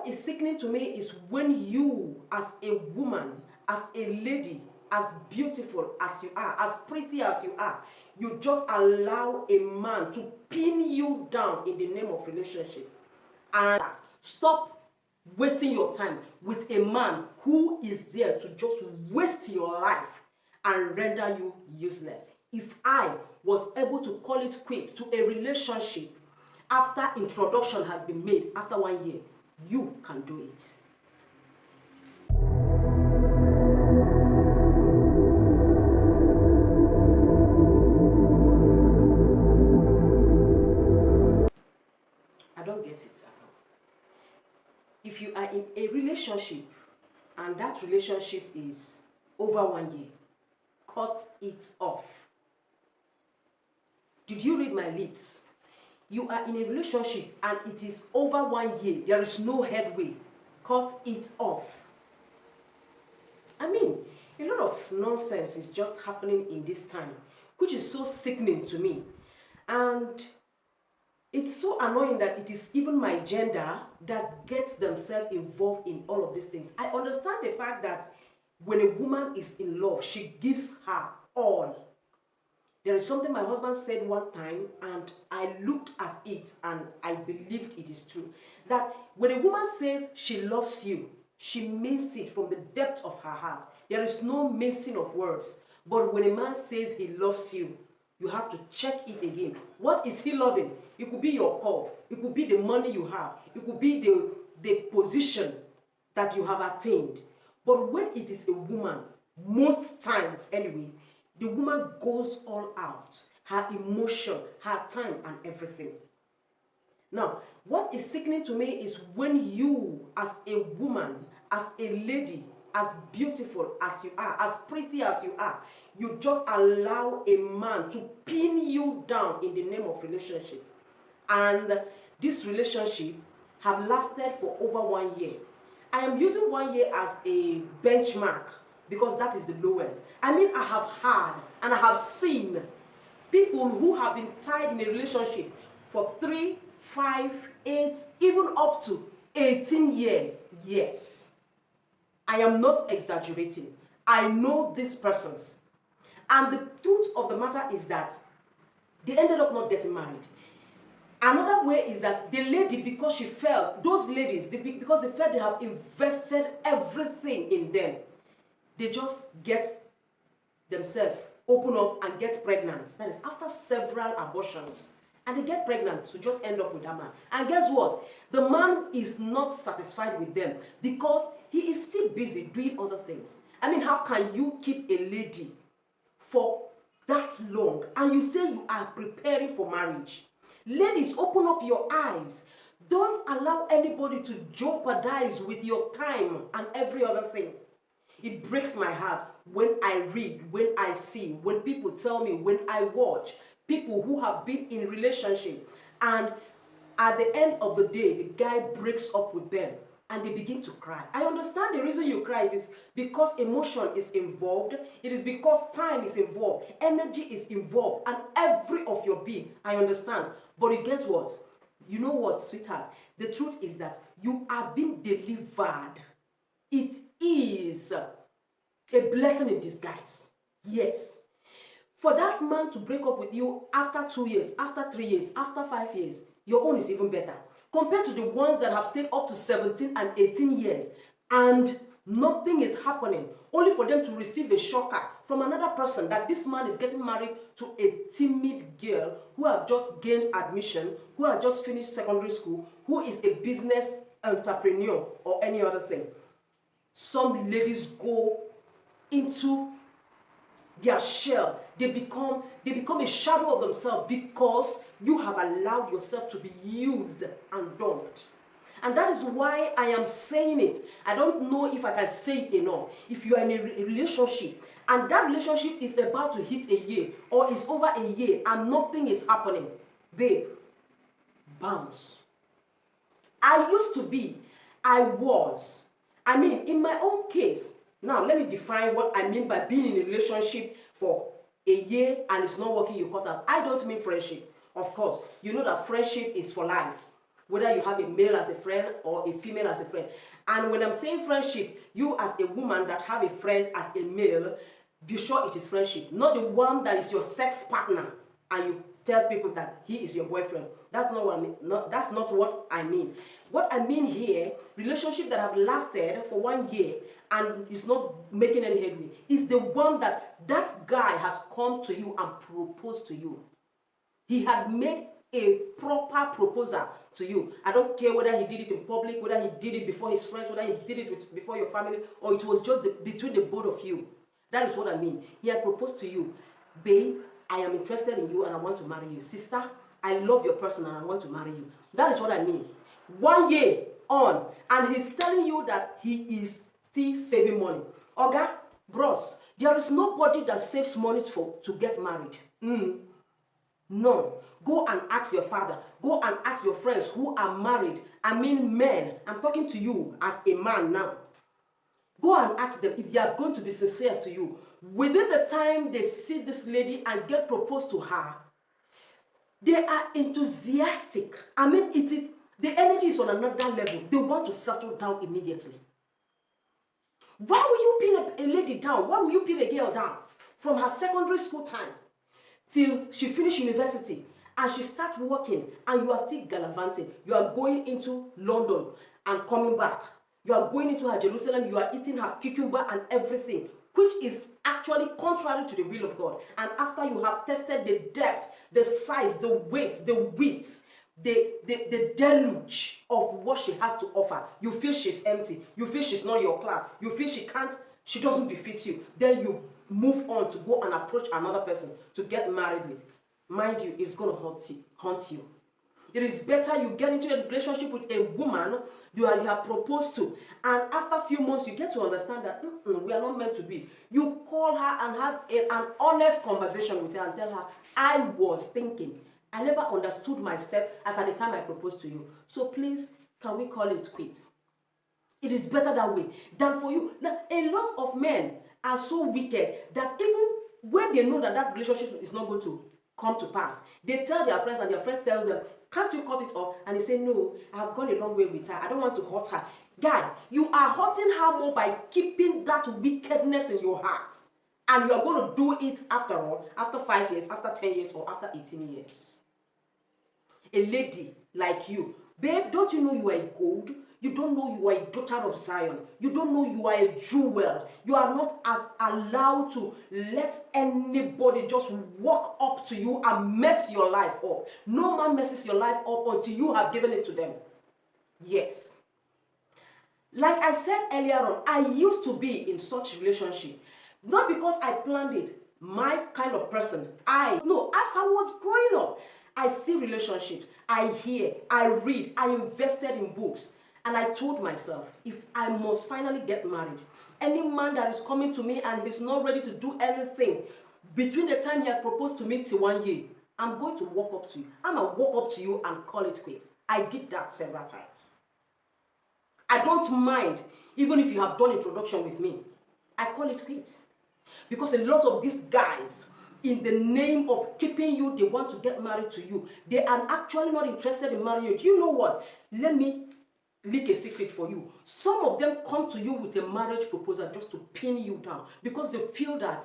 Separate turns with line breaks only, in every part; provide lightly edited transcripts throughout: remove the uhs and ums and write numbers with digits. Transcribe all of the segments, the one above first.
what is sickening to me is when you, as a woman, as a lady, as beautiful as you are, as pretty as you are, you just allow a man to pin you down in the name of relationship. And stop wasting your time with a man who is there to just waste your life and render you useless. If I was able to call it quits to a relationship after introduction has been made after 1 year, you can do it. I don't get it at all. If you are in a relationship and that relationship is over 1 year, cut it off. Did you read my lips? You are in a relationship and it is over 1 year, there is no headway, cut it off. I mean, a lot of nonsense is just happening in this time, which is so sickening to me. And it's so annoying that it is even my gender that gets themselves involved in all of these things. I understand the fact that when a woman is in love, she gives her all. There is something my husband said one time, and I looked at it and I believed it is true. That when a woman says she loves you, she means it from the depth of her heart. There is no mincing of words. But when a man says he loves you, you have to check it again. What is he loving? It could be your curve. It could be the money you have. It could be the position that you have attained. But when it is a woman, most times anyway, the woman goes all out. Her emotion, her time, and everything. Now, what is sickening to me is when you, as a woman, as a lady, as beautiful as you are, as pretty as you are, you just allow a man to pin you down in the name of relationship. And this relationship have lasted for over 1 year. I am using 1 year as a benchmark because that is the lowest. I mean, I have heard and I have seen people who have been tied in a relationship for 3, 5, 8, even up to 18 years. Yes. I am not exaggerating. I know these persons. And the truth of the matter is that they ended up not getting married. Another way is that the lady, because she felt, those ladies, because they felt they have invested everything in them, they just get themselves, open up and get pregnant. That is after several abortions. And they get pregnant to just end up with that man. And guess what? The man is not satisfied with them because he is still busy doing other things. I mean, how can you keep a lady for that long and you say you are preparing for marriage? Ladies, open up your eyes. Don't allow anybody to jeopardize with your time and every other thing. It breaks my heart when I read, when I see, when people tell me, when I watch people who have been in relationship and at the end of the day, the guy breaks up with them and they begin to cry. I understand the reason you cry. It is because emotion is involved. It is because time is involved. Energy is involved and every of your being. I understand. But guess what? You know what, sweetheart? The truth is that you are being delivered. It is a blessing in disguise. Yes. For that man to break up with you after 2 years, after 3 years, after 5 years, your own is even better. Compared to the ones that have stayed up to 17 and 18 years and nothing is happening, only for them to receive a shocker from another person that this man is getting married to a timid girl who have just gained admission, who have just finished secondary school, who is a business entrepreneur or any other thing. Some ladies go into their shell. They become a shadow of themselves because you have allowed yourself to be used and dumped. And that is why I am saying it. I don't know if I can say it enough. If you are in a relationship and that relationship is about to hit a year or is over a year and nothing is happening, babe, bounce. I mean, in my own case, now let me define what I mean by being in a relationship for a year and it's not working, you cut out. I don't mean friendship. Of course, you know that friendship is for life. whether you have a male as a friend or a female as a friend. And when I'm saying friendship, you as a woman that have a friend as a male, be sure it is friendship, not the one that is your sex partner and you tell people that he is your boyfriend. That's not what I mean. That's not what I mean. What I mean here, relationship that have lasted for 1 year and is not making any headway, is the one that guy has come to you and proposed to you. He had made a proper proposal to you. I don't care whether he did it in public, whether he did it before his friends, whether he did it before your family, or it was just between the both of you. That is what I mean. He had proposed to you. Babe, I am interested in you and I want to marry you. Sister, I love your person and I want to marry you. That is what I mean. 1 year on, and he's telling you that he is still saving money. Oga, bros, there is nobody that saves money to get married. No. Go and ask your father. Go and ask your friends who are married. I mean men. I'm talking to you as a man now. Go and ask them if they are going to be sincere to you. Within the time they see this lady and get proposed to her, they are enthusiastic. I mean, the energy is on another level. They want to settle down immediately. Why will you pin a lady down? Why will you pin a girl down from her secondary school time till she finish university and she starts working and you are still gallivanting? You are going into London and coming back. You are going into her Jerusalem. You are eating her cucumber and everything, which is actually contrary to the will of God. And after you have tested the depth, the size, the weight, the width, the deluge of what she has to offer, you feel she's empty. You feel she's not your class. You feel she doesn't befit you. Then you move on to go and approach another person to get married with. Mind you, it's going to haunt you. It is better you get into a relationship with a woman you have proposed to, and after a few months you get to understand that we are not meant to be. You call her and have an honest conversation with her and tell her, I was thinking, I never understood myself as at the time I proposed to you. So please, can we call it quits? It is better that way than for you. Now, a lot of men are so wicked that even when they know that relationship is not going to come to pass, they tell their friends and their friends tell them, can't you cut it off? And they say, no, I have gone a long way with her. I don't want to hurt her. Guy, you are hurting her more by keeping that wickedness in your heart. And you are going to do it after all, after 5 years, after 10 years, or after 18 years. A lady like you, babe, don't you know you are a gold? You don't know you are a daughter of Zion. You don't know you are a jewel. You are not as allowed to let anybody just walk up to you and mess your life up. No man messes your life up until you have given it to them. Yes. Like I said earlier on, I used to be in such relationship. Not because I planned it. My kind of person. As I was growing up, I see relationships. I hear, I read, I invested in books. And I told myself, if I must finally get married, any man that is coming to me and he's not ready to do anything between the time he has proposed to me till 1 year, I'm going to walk up to you. I'm going to walk up to you and call it quits. I did that several times. I don't mind, even if you have done introduction with me. I call it quits. Because a lot of these guys, in the name of keeping you, they want to get married to you. They are actually not interested in marrying you. Do you know what? Let me leak a secret for you. Some of them come to you with a marriage proposal just to pin you down because they feel that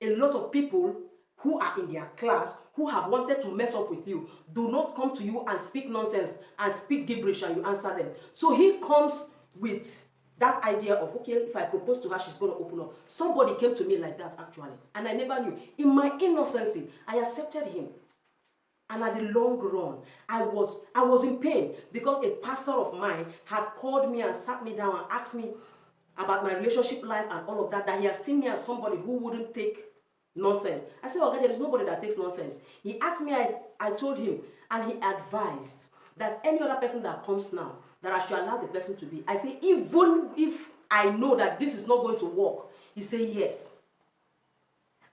a lot of people who are in their class, who have wanted to mess up with you, do not come to you and speak nonsense and speak gibberish and you answer them. So he comes with that idea of, okay, if I propose to her, she's going to open up. Somebody came to me like that actually, and I never knew. In my innocency, I accepted him. And at the long run, I was in pain because a pastor of mine had called me and sat me down and asked me about my relationship life and all of that, that he has seen me as somebody who wouldn't take nonsense. I said, okay, there is nobody that takes nonsense. He asked me, I told him, and he advised that any other person that comes now, that I should allow the person to be. I say, even if I know that this is not going to work, he said yes.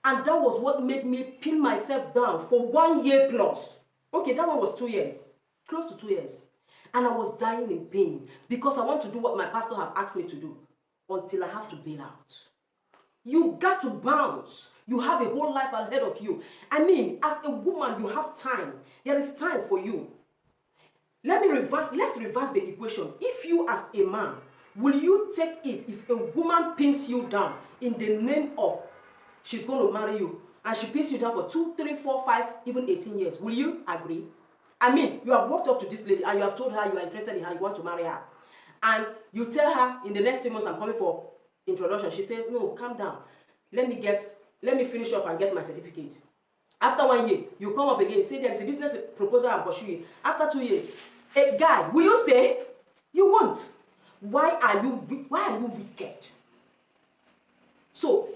And that was what made me pin myself down for 1 year plus. Okay, that one was 2 years. Close to 2 years. And I was dying in pain because I want to do what my pastor have asked me to do until I have to bail out. You got to bounce. You have a whole life ahead of you. I mean, as a woman, you have time. There is time for you. let's reverse the equation. If you as a man, will you take it if a woman pins you down in the name of she's going to marry you, and she pins you down for 2, 3, 4, 5, even 18 years? Will you agree? I mean, you have walked up to this lady and you have told her you are interested in her, you want to marry her. And you tell her in the next 3 months I'm coming for introduction. She says, no, calm down. Let me finish up and get my certificate. After 1 year, you come up again, say there is a business proposal I'm pursuing. After 2 years, a guy, will you stay? You won't. Why are you wicked? So,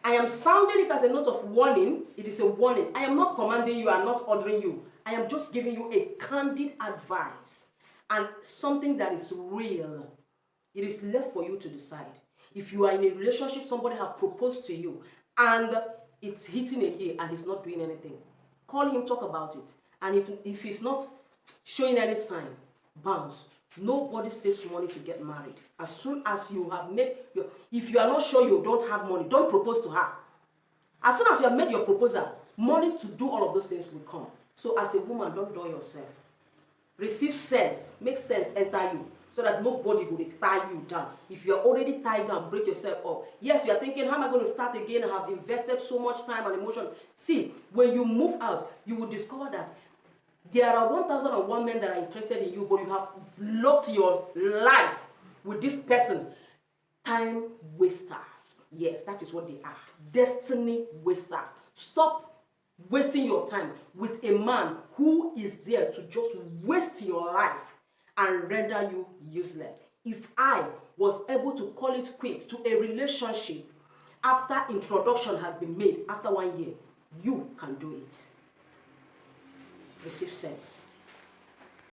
I am sounding it as a note of warning. It is a warning. I am not commanding you, I am not ordering you. I am just giving you a candid advice and something that is real. It is left for you to decide. If you are in a relationship, somebody has proposed to you and it's hitting a year and he's not doing anything, call him, talk about it. And if he's not showing any sign, bounce. Nobody saves money to get married. As soon as you have made if you are not sure you don't have money, don't propose to her. As soon as you have made your proposal, money to do all of those things will come. So as a woman, don't dull yourself. Receive sense, make sense enter you, so that nobody will tie you down. If you are already tied down, break yourself up. Yes, you are thinking, how am I going to start again? I have invested so much time and emotion. See, when you move out, you will discover that there are 1,001 men that are interested in you, but you have locked your life with this person. Time wasters. Yes, that is what they are. Destiny wasters. Stop wasting your time with a man who is there to just waste your life and render you useless. If I was able to call it quits to a relationship after introduction has been made, after 1 year, you can do it. Receive sense.